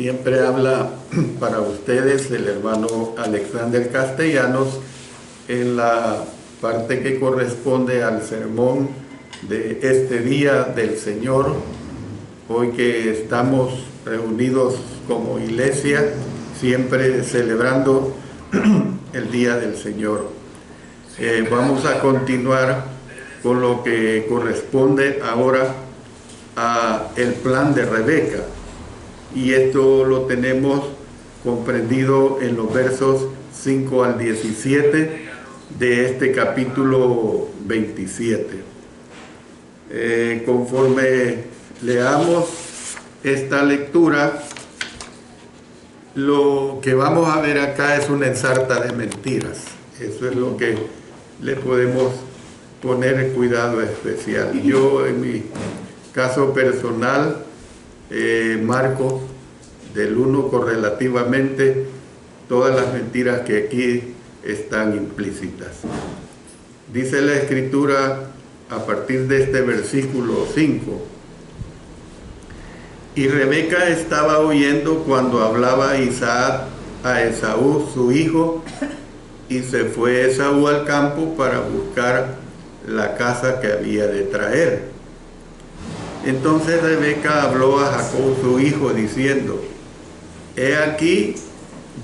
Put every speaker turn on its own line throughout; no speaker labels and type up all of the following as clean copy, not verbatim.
Siempre habla para ustedes el hermano Alexander Castellanos en la parte que corresponde al sermón de este día del Señor. Hoy que estamos reunidos como iglesia, siempre celebrando el día del Señor. Vamos a continuar con lo que corresponde ahora a el plan de Rebeca. Y esto lo tenemos comprendido en los versos 5 al 17 de este capítulo 27. Conforme leamos esta lectura, lo que vamos a ver acá es una ensarta de mentiras. Eso es lo que le podemos poner cuidado especial. Yo, en mi caso personal, marco del 1 correlativamente todas las mentiras que aquí están implícitas. Dice la Escritura a partir de este versículo 5: y Rebeca estaba oyendo cuando hablaba Isaac a Esaú su hijo, y se fue Esaú al campo para buscar la caza que había de traer. Entonces Rebeca habló a Jacob su hijo diciendo: he aquí,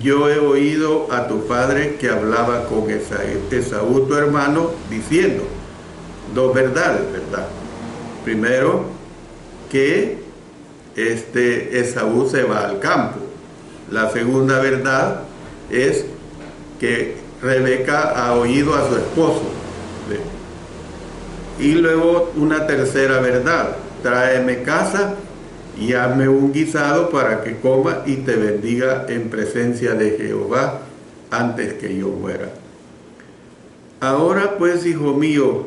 yo he oído a tu padre que hablaba con Esaú tu hermano, diciendo dos verdades, ¿verdad? Primero, que Esaú se va al campo. La segunda verdad es que Rebeca ha oído a su esposo. Y luego una tercera verdad: tráeme caza y hazme un guisado para que coma y te bendiga en presencia de Jehová antes que yo muera. Ahora pues, hijo mío,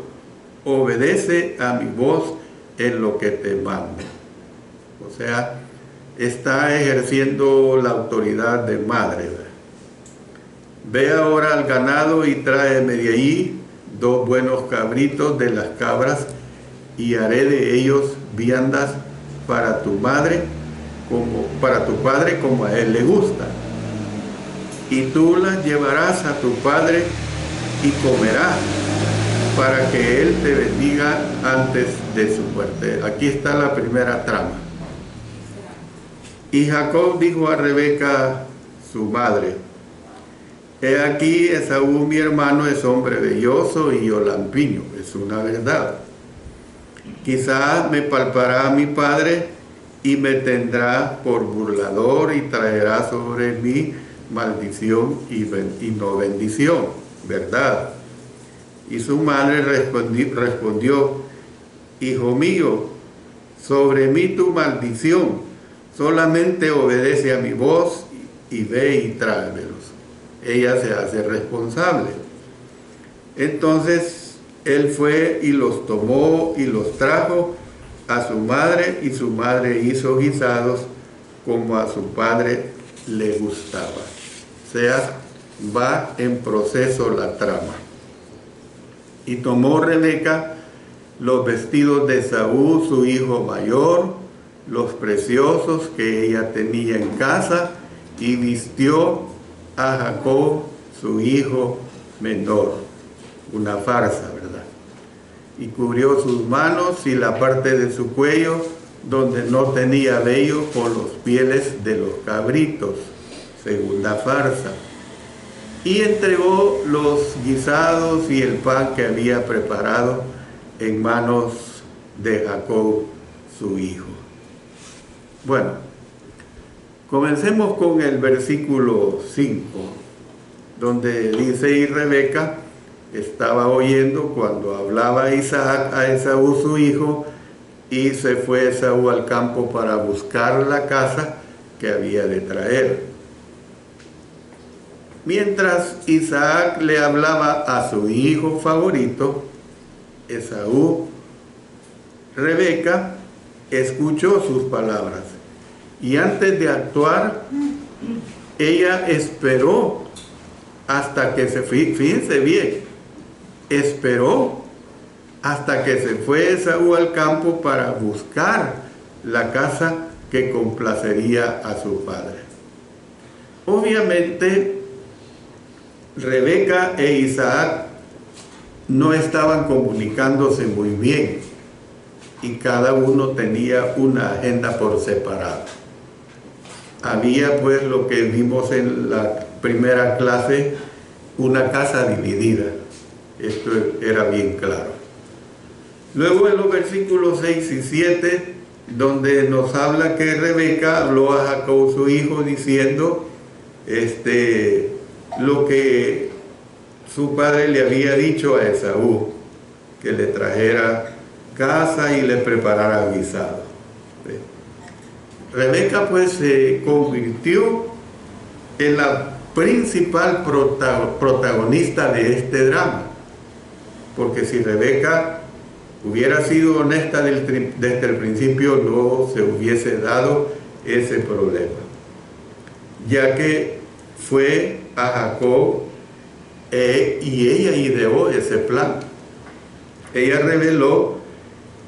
obedece a mi voz en lo que te mando. O sea, está ejerciendo la autoridad de madre. Ve ahora al ganado y tráeme de allí 2 buenos cabritos de las cabras, y haré de ellos viandas para tu madre, para tu padre, como a él le gusta. Y tú las llevarás a tu padre y comerás, para que él te bendiga antes de su muerte. Aquí está la primera trama. Y Jacob dijo a Rebeca, su madre: he aquí, Esaú mi hermano es hombre velloso y yo lampiño. Es una verdad. Quizás me palpará a mi padre y me tendrá por burlador y traerá sobre mí maldición y no bendición, ¿verdad? Y su madre respondió: hijo mío, sobre mí tu maldición, solamente obedece a mi voz y ve y tráemelos. Ella se hace responsable. Entonces él fue y los tomó y los trajo a su madre, y su madre hizo guisados como a su padre le gustaba. O sea, va en proceso la trama. Y tomó Rebeca los vestidos de Esaú, su hijo mayor, los preciosos que ella tenía en casa, y vistió a Jacob, su hijo menor. Una farsa, ¿verdad? Y cubrió sus manos y la parte de su cuello donde no tenía vello con los pieles de los cabritos. Segunda farsa. Y entregó los guisados y el pan que había preparado en manos de Jacob, su hijo. Bueno, comencemos con el versículo 5, donde dice: y Rebeca estaba oyendo cuando hablaba Isaac a Esaú su hijo, y se fue Esaú al campo para buscar la caza que había de traer. Mientras Isaac le hablaba a su hijo favorito, Esaú, Rebeca escuchó sus palabras, y antes de actuar, ella esperó hasta que fíjense bien, esperó hasta que se fue Esaú al campo para buscar la caza que complacería a su padre. Obviamente, Rebeca e Isaac no estaban comunicándose muy bien y cada uno tenía una agenda por separado. Había pues lo que vimos en la primera clase, una casa dividida. Esto era bien claro. Luego en los versículos 6 y 7, donde nos habla que Rebeca habló a Jacob su hijo diciendo lo que su padre le había dicho a Esaú, que le trajera casa y le preparara guisado. Rebeca pues se convirtió en la principal protagonista de este drama, porque si Rebeca hubiera sido honesta desde el principio, no se hubiese dado ese problema, ya que fue a Jacob y ella ideó ese plan. Ella reveló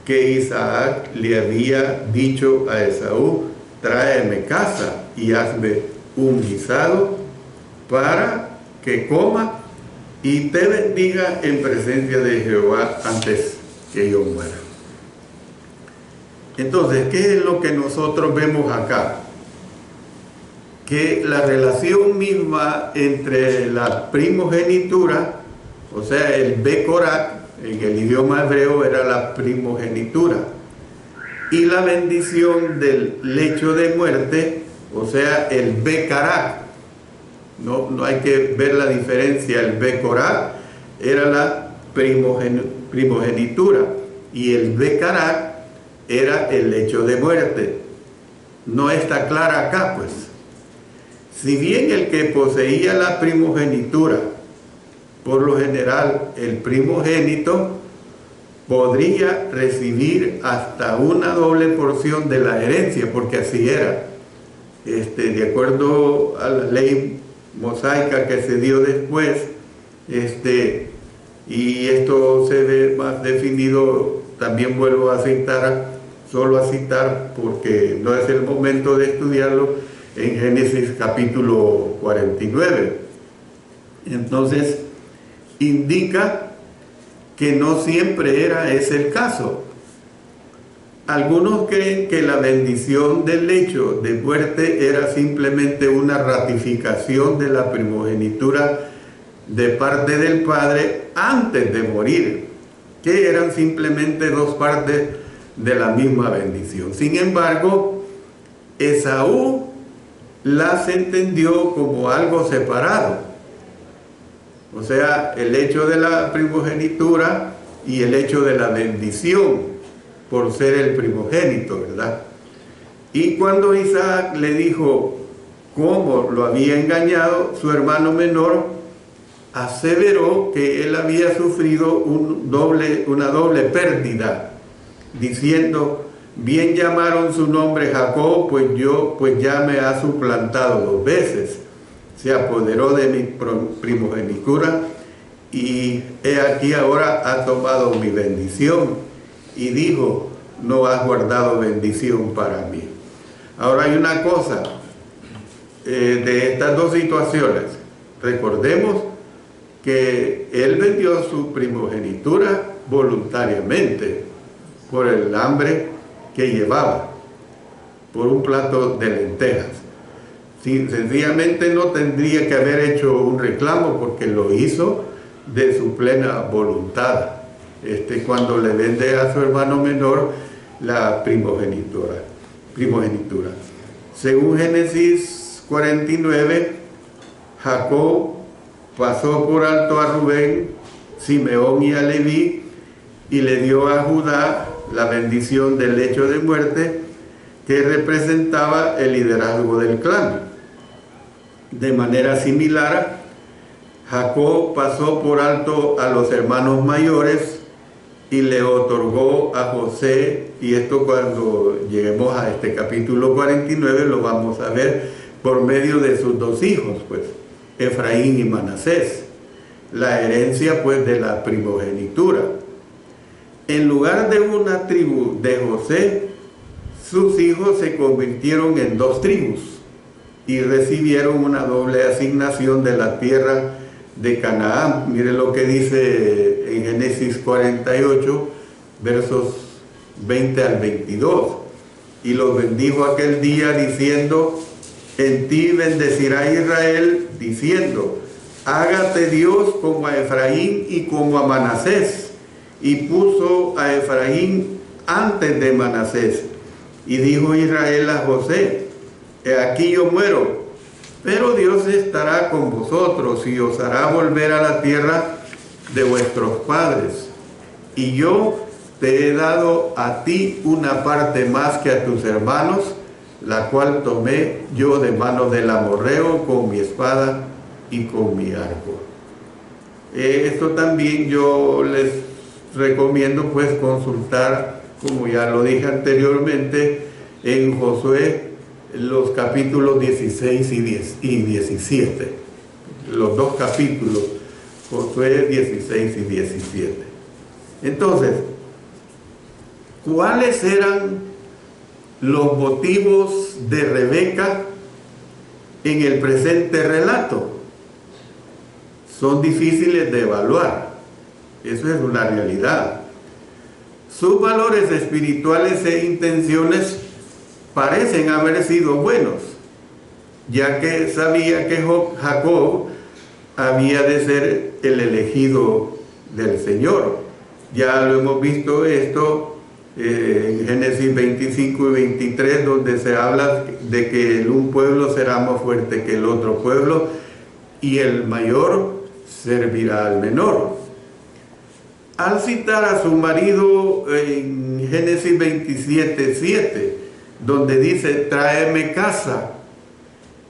que Isaac le había dicho a Esaú: tráeme casa y hazme un guisado para que coma y te bendiga en presencia de Jehová antes que yo muera. Entonces, ¿qué es lo que nosotros vemos acá? Que la relación misma entre la primogenitura, o sea, el Becorat, en el idioma hebreo era la primogenitura, y la bendición del lecho de muerte, o sea, el Becarat. No hay que ver la diferencia. El Becorat era la primogenitura y el Becarat era el lecho de muerte. No está clara acá, pues. Si bien el que poseía la primogenitura, por lo general el primogénito, podría recibir hasta una doble porción de la herencia, porque así era. De acuerdo a la ley mosaica que se dio después, y esto se ve más definido, también vuelvo a citar, solo a citar porque no es el momento de estudiarlo, en Génesis capítulo 49. Entonces, indica que no siempre era ese el caso. Algunos creen que la bendición del lecho de muerte era simplemente una ratificación de la primogenitura de parte del padre antes de morir, que eran simplemente dos partes de la misma bendición. Sin embargo, Esaú las entendió como algo separado. O sea, el hecho de la primogenitura y el hecho de la bendición por ser el primogénito, ¿verdad? Y cuando Isaac le dijo cómo lo había engañado, su hermano menor aseveró que él había sufrido una doble pérdida, diciendo: bien llamaron su nombre Jacob, pues ya me ha suplantado 2 veces. Se apoderó de mi primogenitura y he aquí ahora ha tomado mi bendición. Y dijo: no has guardado bendición para mí. Ahora hay una cosa, de estas dos situaciones. Recordemos que él vendió su primogenitura voluntariamente por el hambre que llevaba, por un plato de lentejas. Sencillamente no tendría que haber hecho un reclamo, porque lo hizo de su plena voluntad, cuando le vende a su hermano menor la primogenitura. Según Génesis 49, Jacob pasó por alto a Rubén, Simeón y a Leví, y le dio a Judá la bendición del lecho de muerte, que representaba el liderazgo del clan. De manera similar, Jacob pasó por alto a los hermanos mayores y le otorgó a José, y esto cuando lleguemos a este capítulo 49 lo vamos a ver, por medio de sus 2 hijos, pues, Efraín y Manasés, la herencia pues de la primogenitura. En lugar de una tribu de José, sus hijos se convirtieron en 2 tribus y recibieron una doble asignación de la tierra de Canaán. Miren lo que dice en Génesis 48, versos 20 al 22. Y los bendijo aquel día diciendo: en ti bendecirá Israel, diciendo: hágate Dios como a Efraín y como a Manasés. Y puso a Efraín antes de Manasés. Y dijo Israel a José: he aquí yo muero, pero Dios estará con vosotros y os hará volver a la tierra de vuestros padres. Y yo te he dado a ti una parte más que a tus hermanos, la cual tomé yo de mano del amorreo con mi espada y con mi arco. Esto también yo les recomiendo pues consultar, como ya lo dije anteriormente, en Josué, los capítulos 16 y 17. Los 2 capítulos, Josué 16 y 17. Entonces, ¿cuáles eran los motivos de Rebeca en el presente relato? Son difíciles de evaluar. Eso es una realidad. Sus valores espirituales e intenciones parecen haber sido buenos, ya que sabía que Jacob había de ser el elegido del Señor. Ya lo hemos visto esto en Génesis 25 y 23, donde se habla de que un pueblo será más fuerte que el otro pueblo y el mayor servirá al menor. Al citar a su marido en Génesis 27, 7, donde dice: tráeme caza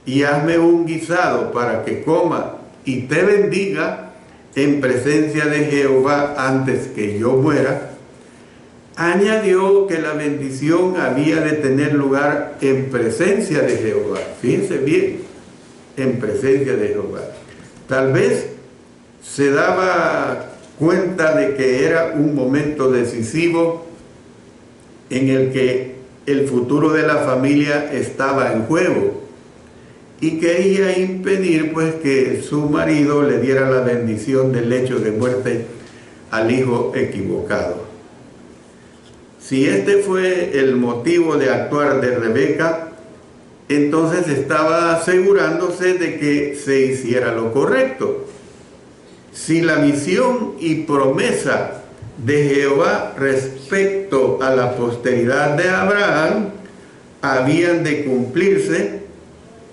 y hazme un guisado para que coma y te bendiga en presencia de Jehová antes que yo muera, añadió que la bendición había de tener lugar en presencia de Jehová. Fíjense bien, en presencia de Jehová. Tal vez se daba cuenta de que era un momento decisivo en el que el futuro de la familia estaba en juego y quería impedir pues que su marido le diera la bendición del lecho de muerte al hijo equivocado. Si este fue el motivo de actuar de Rebeca, entonces estaba asegurándose de que se hiciera lo correcto. Si la misión y promesa de Jehová respecto a la posteridad de Abraham habían de cumplirse,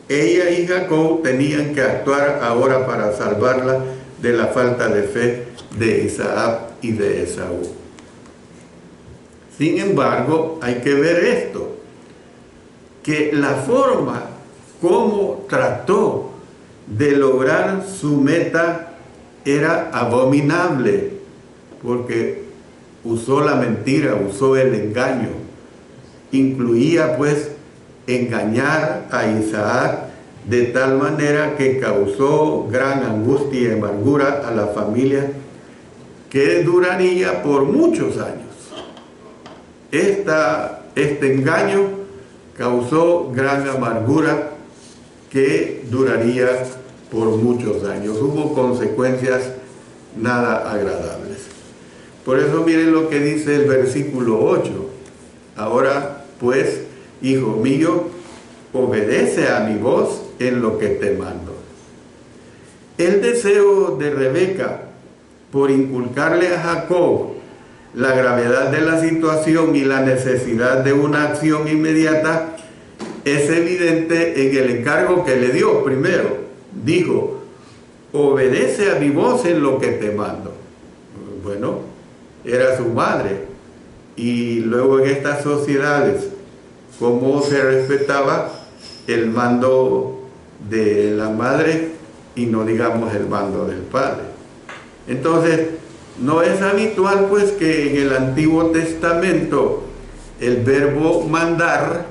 ella y Jacob tenían que actuar ahora para salvarla de la falta de fe de Isaac y de Esaú. Sin embargo, hay que ver esto, que la forma como trató de lograr su meta era abominable, porque usó la mentira, usó el engaño. Incluía pues engañar a Isaac de tal manera que causó gran angustia y amargura a la familia, que duraría por muchos años. Este engaño causó gran amargura que duraría por muchos años. Hubo consecuencias nada agradables. Por eso miren lo que dice el versículo 8. Ahora pues, hijo mío, obedece a mi voz en lo que te mando. El deseo de Rebeca por inculcarle a Jacob la gravedad de la situación y la necesidad de una acción inmediata es evidente en el encargo que le dio. Primero, dijo: obedece a mi voz en lo que te mando. Bueno, era su madre. Y luego en estas sociedades, ¿cómo se respetaba el mando de la madre y no digamos el mando del padre? Entonces, no es habitual pues que en el Antiguo Testamento el verbo mandar,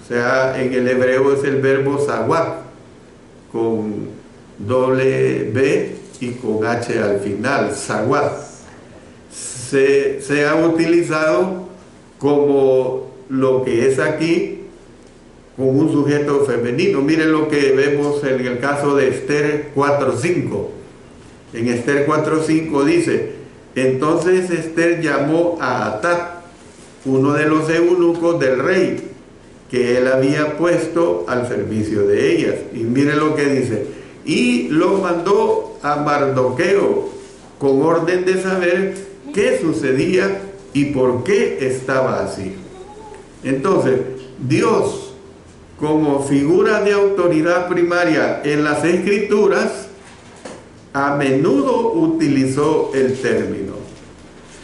o sea, en el hebreo es el verbo sawak, con doble B y con H al final, sawak, se ha utilizado como lo que es aquí con un sujeto femenino. Miren lo que vemos en el caso de Esther 4:5. En Esther 4:5 dice: entonces Esther llamó a Hatat, uno de los eunucos del rey, que él había puesto al servicio de ellas. Y miren lo que dice: y lo mandó a Mardoqueo con orden de saber qué sucedía y por qué estaba así. Entonces, Dios, como figura de autoridad primaria en las Escrituras, a menudo utilizó el término.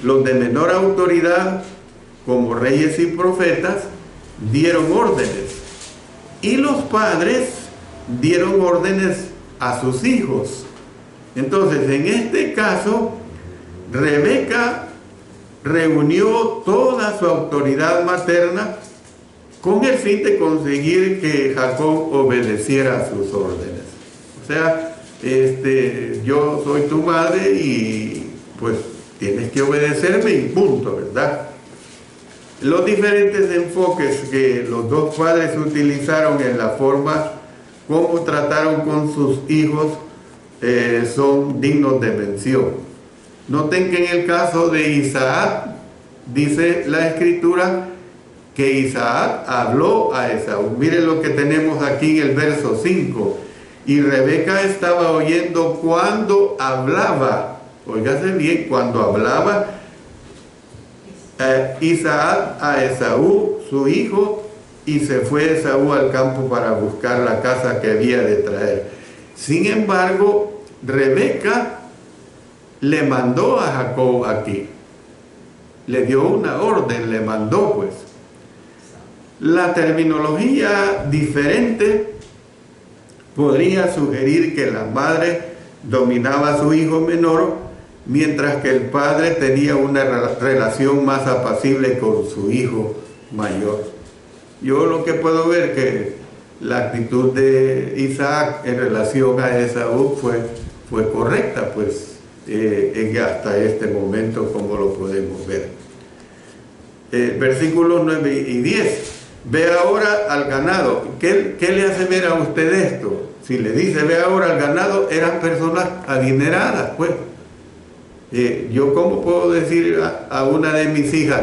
Los de menor autoridad, como reyes y profetas, dieron órdenes, y los padres dieron órdenes a sus hijos. Entonces, en este caso, Rebeca reunió toda su autoridad materna con el fin de conseguir que Jacob obedeciera sus órdenes. O sea, yo soy tu madre y pues tienes que obedecerme y punto, ¿verdad? Los diferentes enfoques que los dos padres utilizaron en la forma como trataron con sus hijos son dignos de mención. Noten que en el caso de Isaac, dice la Escritura que Isaac habló a Esaú. Miren lo que tenemos aquí en el verso 5. Y Rebeca estaba oyendo cuando hablaba, óigase bien, cuando hablaba Isaac a Esaú, su hijo, y se fue Esaú al campo para buscar la caza que había de traer. Sin embargo, Rebeca le mandó a Jacob aquí. Le dio una orden, le mandó pues. La terminología diferente podría sugerir que la madre dominaba a su hijo menor, mientras que el padre tenía una relación más apacible con su hijo mayor. Yo lo que puedo ver que la actitud de Isaac en relación a Esaú fue correcta, pues hasta este momento, como lo podemos ver. Versículos 9 y 10. Ve ahora al ganado. ¿Qué le hace ver a usted esto? Si le dice ve ahora al ganado, eran personas adineradas, pues. Yo cómo puedo decir a una de mis hijas,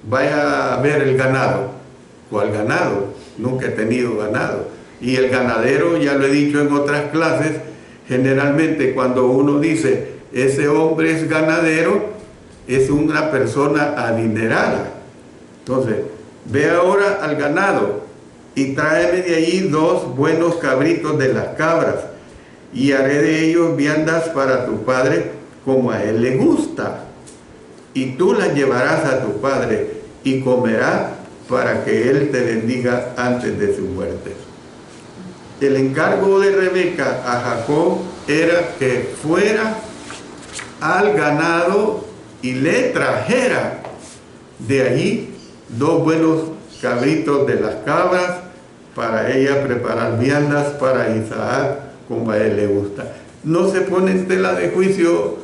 vaya a ver el ganado. ¿Cuál ganado? Nunca he tenido ganado. Y el ganadero, ya lo he dicho en otras clases, generalmente cuando uno dice ese hombre es ganadero, es una persona adinerada. Entonces, ve ahora al ganado y tráeme de allí 2 buenos cabritos de las cabras, y haré de ellos viandas para tu padre como a él le gusta, y tú las llevarás a tu padre y comerá para que él te bendiga antes de su muerte. El encargo de Rebeca a Jacob era que fuera al ganado y le trajera de allí 2 buenos cabritos de las cabras para ella preparar viandas para Isaac como a él le gusta. No se pone en tela de juicio,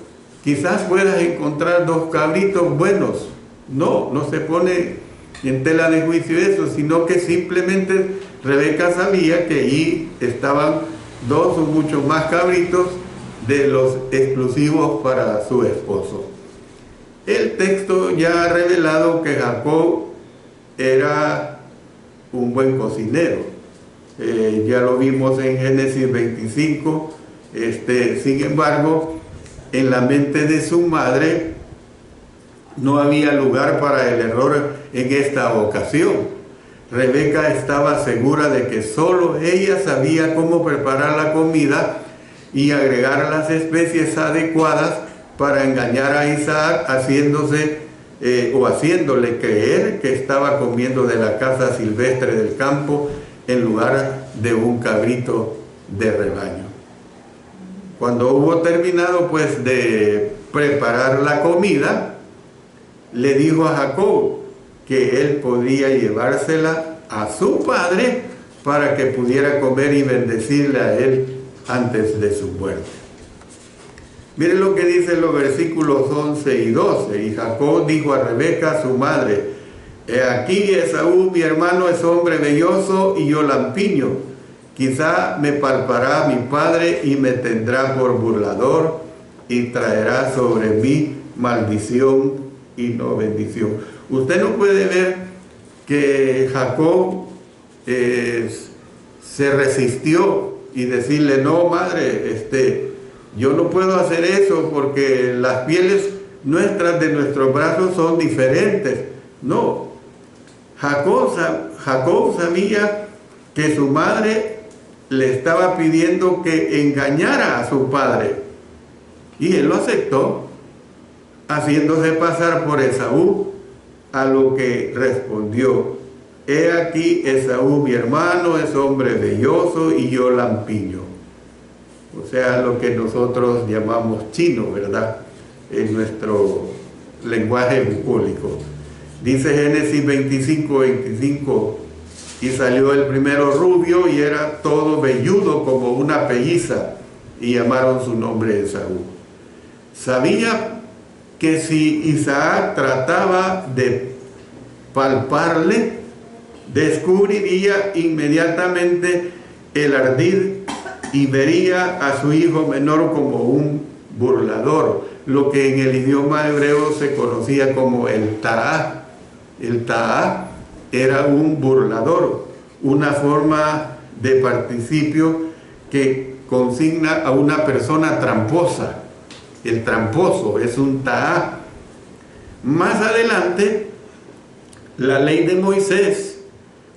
quizás puedas encontrar 2 cabritos buenos. No se pone en tela de juicio eso, sino que simplemente Rebeca sabía que allí estaban 2 o muchos más cabritos de los exclusivos para su esposo. El texto ya ha revelado que Jacob era un buen cocinero. Ya lo vimos en Génesis 25. Sin embargo, en la mente de su madre no había lugar para el error en esta ocasión. Rebeca estaba segura de que solo ella sabía cómo preparar la comida y agregar las especies adecuadas para engañar a Isaac, haciéndole creer que estaba comiendo de la caza silvestre del campo en lugar de un cabrito de rebaño. Cuando hubo terminado pues de preparar la comida, le dijo a Jacob que él podía llevársela a su padre para que pudiera comer y bendecirle a él antes de su muerte. Miren lo que dicen los versículos 11 y 12. Y Jacob dijo a Rebeca, su madre: He aquí Esaú, mi hermano, es hombre velloso y yo lampiño. Quizá me palpará mi padre y me tendrá por burlador y traerá sobre mí maldición y no bendición. Usted no puede ver que Jacob se resistió y decirle, no, madre, yo no puedo hacer eso porque las pieles nuestras de nuestros brazos son diferentes. No, Jacob sabía que su madre le estaba pidiendo que engañara a su padre y él lo aceptó, haciéndose pasar por Esaú, a lo que respondió: he aquí Esaú mi hermano es hombre velloso y yo lampiño. O sea, lo que nosotros llamamos chino, ¿verdad?, en nuestro lenguaje bucólico. Dice Génesis 25:25, y salió el primero rubio y era todo velludo como una pelliza, y llamaron su nombre Esaú. Sabía que si Isaac trataba de palparle, descubriría inmediatamente el ardid y vería a su hijo menor como un burlador, lo que en el idioma hebreo se conocía como el ta'á. El ta'á era un burlador, una forma de participio que consigna a una persona tramposa. El tramposo es un ta'á. Más adelante, la ley de Moisés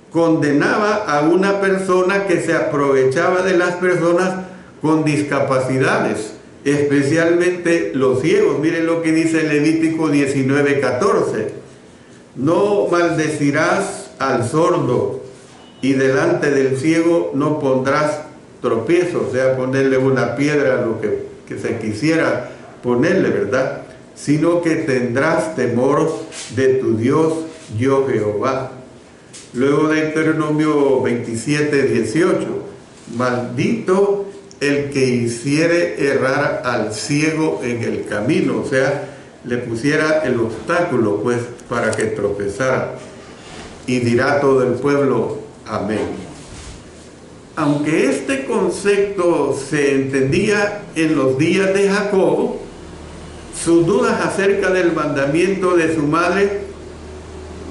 condenaba a una persona que se aprovechaba de las personas con discapacidades, especialmente los ciegos. Miren lo que dice Levítico 19:14. No maldecirás al sordo y delante del ciego no pondrás tropiezo, o sea, ponerle una piedra a lo que se quisiera ponerle, ¿verdad?, sino que tendrás temor de tu Dios, yo Jehová. Luego de Deuteronomio 27:18, maldito el que hiciere errar al ciego en el camino, o sea, le pusiera el obstáculo, pues, para que tropezara. Y dirá todo el pueblo, amén. Aunque este concepto se entendía en los días de Jacob, sus dudas acerca del mandamiento de su madre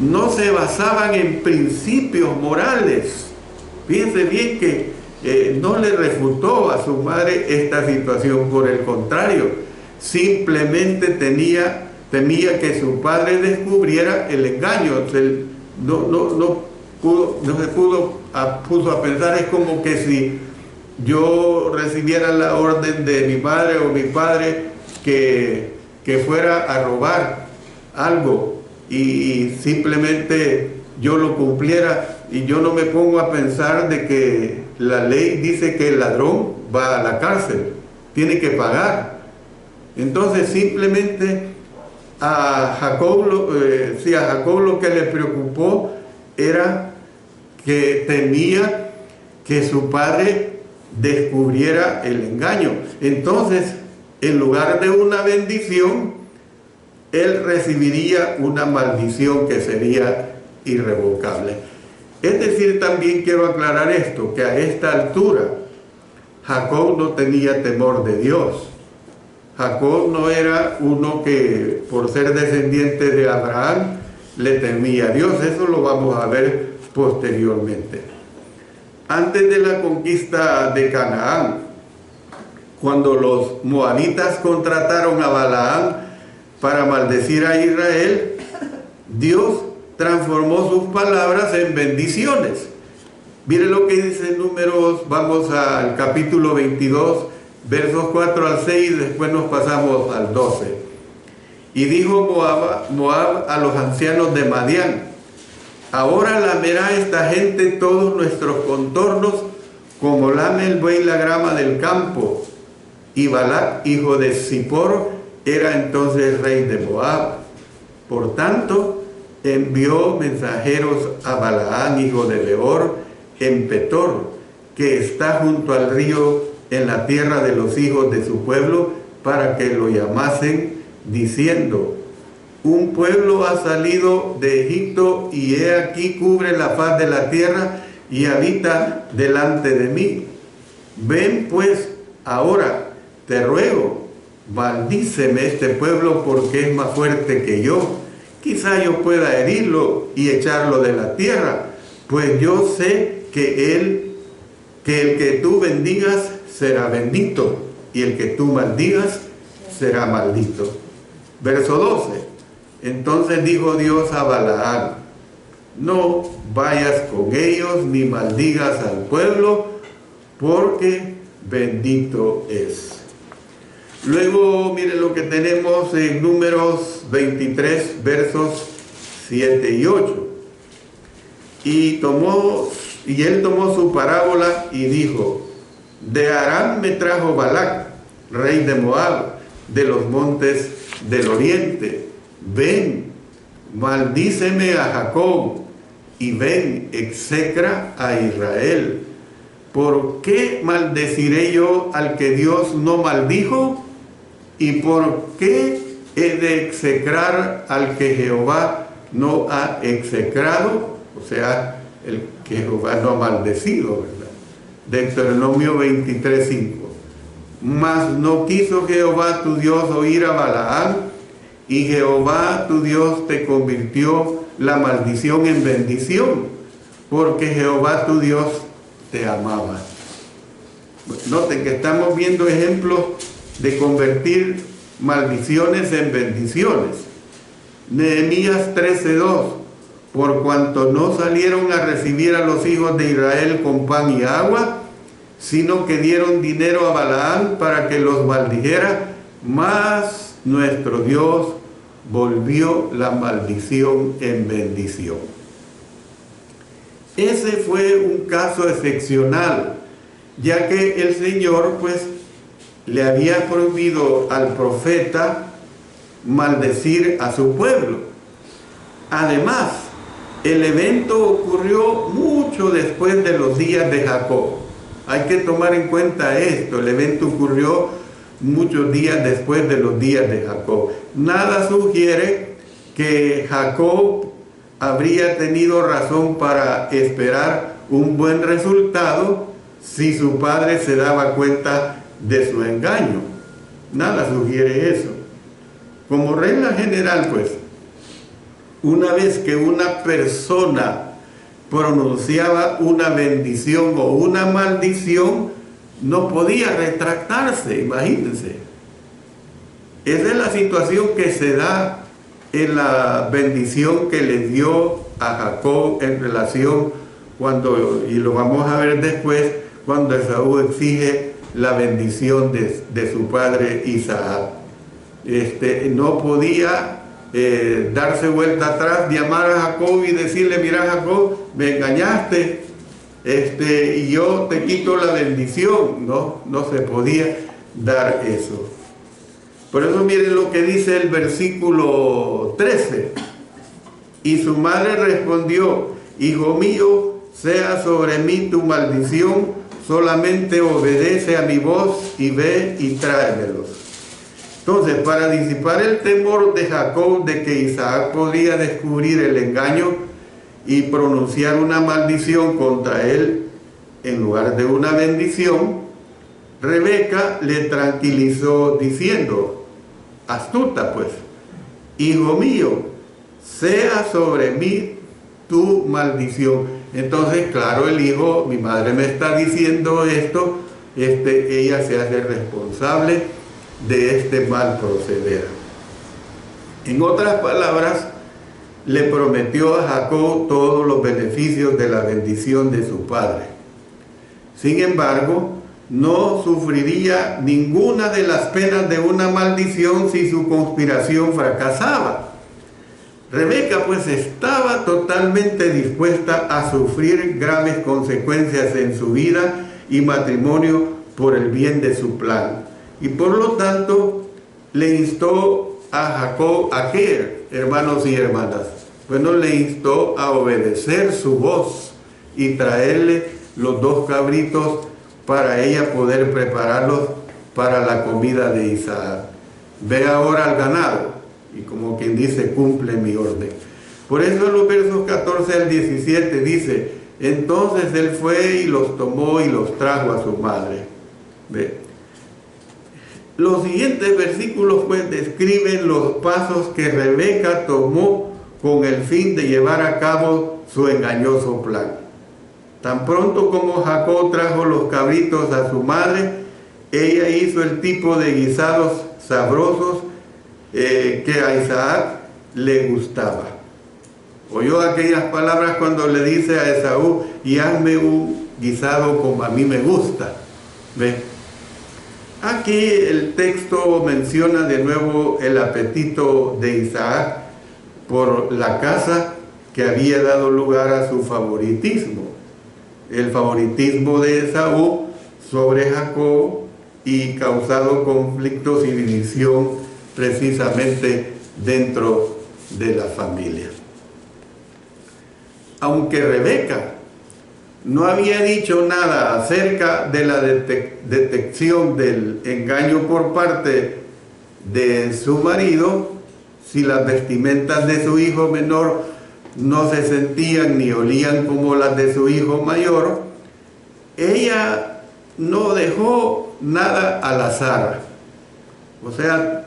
no se basaban en principios morales. Fíjense bien que no le refutó a su madre esta situación, por el contrario, simplemente temía que su padre descubriera el engaño. No se puso a pensar, es como que si yo recibiera la orden de mi madre o mi padre que fuera a robar algo y simplemente yo lo cumpliera, y yo no me pongo a pensar de que la ley dice que el ladrón va a la cárcel, tiene que pagar. Entonces simplemente a Jacob lo que le preocupó era que temía que su padre descubriera el engaño. Entonces, en lugar de una bendición, él recibiría una maldición que sería irrevocable. Es decir, también quiero aclarar esto, que a esta altura Jacob no tenía temor de Dios. Jacob no era uno que por ser descendiente de Abraham le temía a Dios. Eso lo vamos a ver posteriormente. Antes de la conquista de Canaán, cuando los moabitas contrataron a Balaam para maldecir a Israel, Dios transformó sus palabras en bendiciones. Miren lo que dice Números, vamos al capítulo 22, versos 4 al 6, después nos pasamos al 12. Y dijo Moab a los ancianos de Madián: ahora lamerá esta gente todos nuestros contornos, como lame el buey la grama del campo. Y Balac, hijo de Zippor, era entonces rey de Moab. Por tanto, envió mensajeros a Balaán, hijo de Beor, en Petor, que está junto al río, en la tierra de los hijos de su pueblo, para que lo llamasen, diciendo: un pueblo ha salido de Egipto y he aquí cubre la faz de la tierra y habita delante de mí. Ven pues ahora, te ruego, maldíceme este pueblo porque es más fuerte que yo. Quizá yo pueda herirlo y echarlo de la tierra, pues yo sé que el que tú bendigas será bendito y el que tú maldigas será maldito. Verso 12. Entonces dijo Dios a Balaam: no vayas con ellos ni maldigas al pueblo, porque bendito es. Luego miren lo que tenemos en Números 23, versos 7 y 8. Y él tomó su parábola y dijo: de Aram me trajo Balac, rey de Moab, de los montes del oriente. Ven, maldíceme a Jacob, y ven, execra a Israel. ¿Por qué maldeciré yo al que Dios no maldijo? ¿Y por qué he de execrar al que Jehová no ha execrado? O sea, el que Jehová no ha maldecido, ¿verdad? Deuteronomio 23:5. Mas no quiso Jehová tu Dios oír a Balaam, y Jehová tu Dios te convirtió la maldición en bendición, porque Jehová tu Dios te amaba. Noten que estamos viendo ejemplos de convertir maldiciones en bendiciones. Nehemías 13:2. Por cuanto no salieron a recibir a los hijos de Israel con pan y agua, sino que dieron dinero a Balaam para que los maldijera, mas nuestro Dios volvió la maldición en bendición. Ese fue un caso excepcional, ya que el Señor pues le había prohibido al profeta maldecir a su pueblo. Además, el evento ocurrió mucho después de los días de Jacob. Hay que tomar en cuenta esto, el evento ocurrió muchos días después de los días de Jacob. Nada sugiere que Jacob habría tenido razón para esperar un buen resultado si su padre se daba cuenta de su engaño. Nada sugiere eso. Como regla general, pues, una vez que una persona pronunciaba una bendición o una maldición, no podía retractarse, imagínense. Esa es la situación que se da en la bendición que le dio a Jacob en relación cuando, y lo vamos a ver después, cuando Esaú exige la bendición de su padre Isaac. No podía darse vuelta atrás, llamar a Jacob y decirle: mira, Jacob, me engañaste, y yo te quito la bendición. No se podía dar eso. Por eso miren lo que dice el versículo 13. Y su madre respondió: hijo mío, sea sobre mí tu maldición, solamente obedece a mi voz y ve y tráemelos. Entonces, para disipar el temor de Jacob de que Isaac podría descubrir el engaño y pronunciar una maldición contra él en lugar de una bendición, Rebeca le tranquilizó diciendo, astuta pues: hijo mío, sea sobre mí tu maldición. Entonces, claro, el hijo, mi madre me está diciendo esto, ella se hace responsable de este mal proceder. En otras palabras, le prometió a Jacob todos los beneficios de la bendición de su padre. Sin embargo, no sufriría ninguna de las penas de una maldición si su conspiración fracasaba. Rebeca pues estaba totalmente dispuesta a sufrir graves consecuencias en su vida y matrimonio por el bien de su plan. Y por lo tanto le instó a Jacob, a qué, hermanos y hermanas, bueno, le instó a obedecer su voz y traerle los 2 cabritos para ella poder prepararlos para la comida de Isaac. Ve ahora al ganado y como quien dice, cumple mi orden. Por eso en los versos 14 al 17 dice, entonces él fue y los tomó y los trajo a su madre. ¿Ve? Los siguientes versículos pues describen los pasos que Rebeca tomó con el fin de llevar a cabo su engañoso plan. Tan pronto como Jacob trajo los cabritos a su madre, ella hizo el tipo de guisados sabrosos que a Isaac le gustaba. Oyó aquellas palabras cuando le dice a Esaú, y hazme un guisado como a mí me gusta. ¿Ve? Aquí el texto menciona de nuevo el apetito de Isaac por la caza que había dado lugar a su favoritismo. El favoritismo de Esaú sobre Jacob y causado conflictos y división precisamente dentro de la familia. Aunque Rebeca no había dicho nada acerca de la detección del engaño por parte de su marido, si las vestimentas de su hijo menor no se sentían ni olían como las de su hijo mayor, ella no dejó nada al azar. O sea,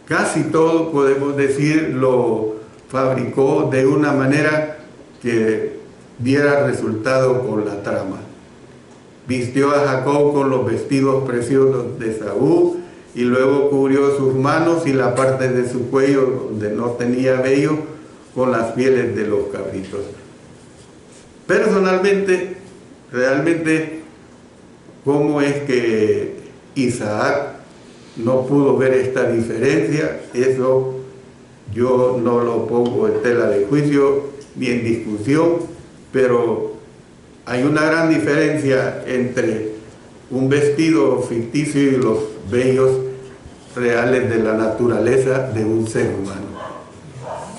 casi todo, podemos decir, lo fabricó de una manera que diera resultado con la trama. Vistió a Jacob con los vestidos preciosos de Esaú y luego cubrió sus manos y la parte de su cuello donde no tenía vello con las pieles de los cabritos. Personalmente, realmente, ¿cómo es que Isaac no pudo ver esta diferencia? Eso yo no lo pongo en tela de juicio ni en discusión, pero hay una gran diferencia entre un vestido ficticio y los vellos reales de la naturaleza de un ser humano.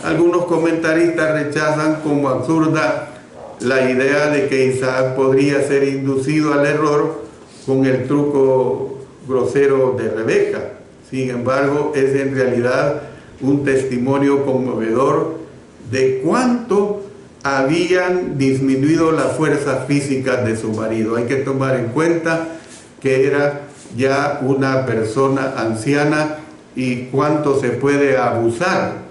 Algunos comentaristas rechazan como absurda la idea de que Isaac podría ser inducido al error con el truco grosero de Rebeca. Sin embargo, es en realidad un testimonio conmovedor de cuánto habían disminuido las fuerzas físicas de su marido. Hay que tomar en cuenta que era ya una persona anciana y cuánto se puede abusar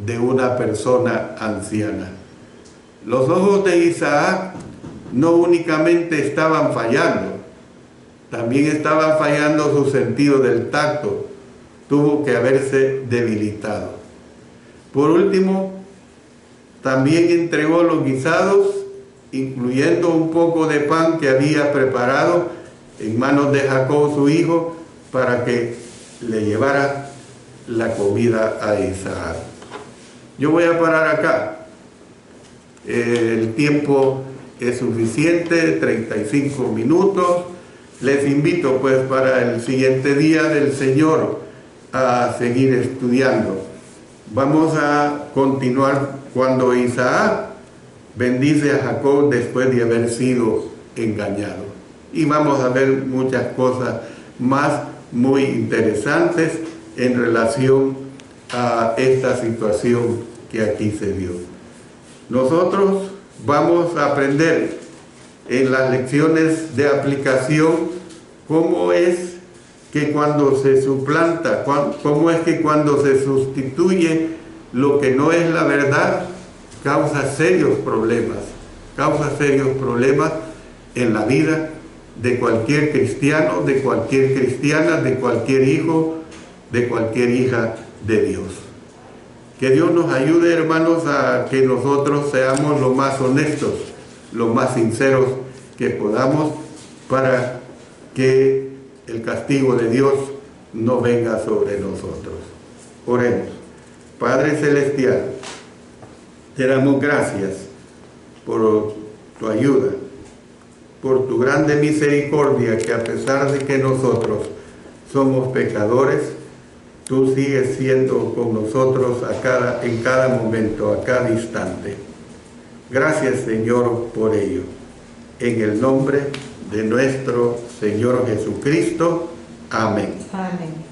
de una persona anciana. Los ojos de Isaac no únicamente estaban fallando, también estaban fallando su sentido del tacto. Tuvo que haberse debilitado. Por último, también entregó los guisados, incluyendo un poco de pan que había preparado en manos de Jacob, su hijo, para que le llevara la comida a Isaac. Yo voy a parar acá. El tiempo es suficiente, 35 minutos. Les invito pues para el siguiente día del Señor a seguir estudiando. Vamos a continuar cuando Isaac bendice a Jacob después de haber sido engañado. Y vamos a ver muchas cosas más muy interesantes en relación a esta situación que aquí se dio. Nosotros vamos a aprender en las lecciones de aplicación cómo es que cuando se suplanta, cómo es que cuando se sustituye lo que no es la verdad, causa serios problemas en la vida de cualquier cristiano, de cualquier cristiana, de cualquier hijo, de cualquier hija de Dios. Que Dios nos ayude, hermanos, a que nosotros seamos lo más honestos, lo más sinceros que podamos, para que el castigo de Dios no venga sobre nosotros. Oremos. Padre Celestial, te damos gracias por tu ayuda, por tu grande misericordia, que a pesar de que nosotros somos pecadores, tú sigues siendo con nosotros en cada momento, a cada instante. Gracias, Señor, por ello. En el nombre de nuestro Señor Jesucristo. Amén.
Amén.